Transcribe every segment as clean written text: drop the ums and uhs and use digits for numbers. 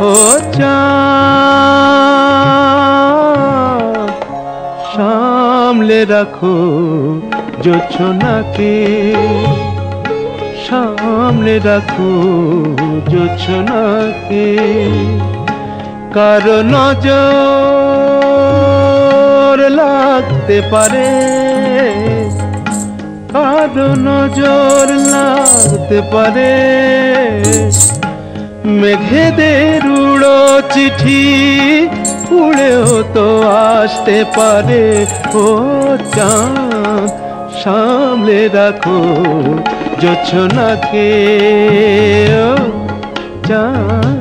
ও চাঁদ সামলে রাখো জোছনাকে, সামলে রাখো জোছনাকে। কারো নজর লাগতে পারে, কারো নজর লাগতে পারে। মেঘেদের উড়ো চিঠি উড়েও তো আসতে পারে। ও চাঁদ সামলে রাখো জোছনাকে, ও চাঁদ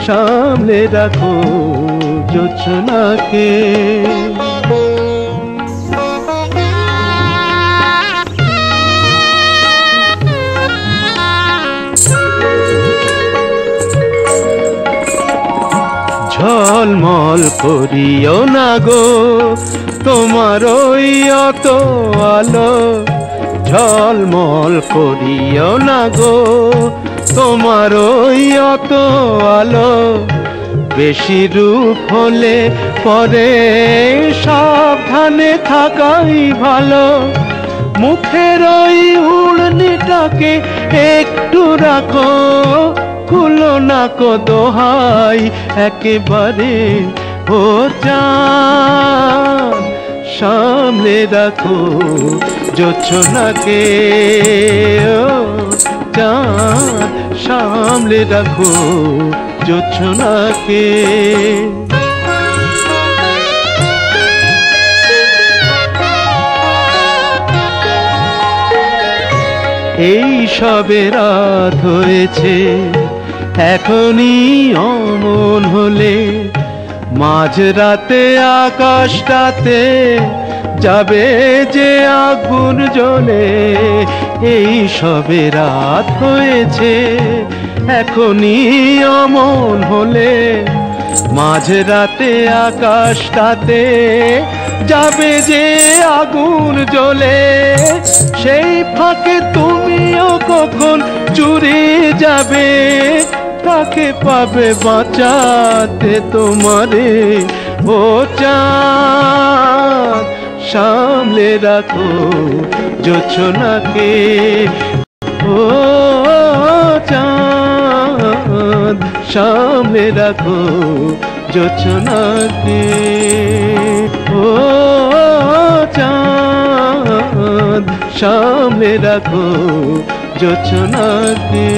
সামলে রাখো জোছনাকে। ঝলমল করিও না গো তোমার ওই অত আলো, ঝলমল করিও না গো তোমার ওই অত আলো। বেশি রূপ হলে পরে সাবধানে থাকাই ভালো। মুখের ওই উড়নিটাকে একটু রাখো, খুলো না কো দোহাই একেবারে। ও চাঁদ সামলে রাখো জোছনাকে, ও চাঁদ সামলে রাখো জোছনাকে। এই সবে রাত হয়েছে, এখনই অমন হলে মাঝরাতে আকাশটাতে যাবে যে আগুন জ্বলে। এই সবে রাত হয়েছে, এখনই অমন হলে মাঝরাতে আকাশটাতে যাবে যে আগুন জ্বলে। সেই ফাঁকে তুমিও কখন চুরি যাবে, তাকে পাবে বাঁচাতে তোমারে। ও চাঁদ সামলে রাখো জোছনাকে, ও চাঁদ সামলে রাখো জোছনাকে, ও চাঁদ সামলে রাখো জোছনাকে।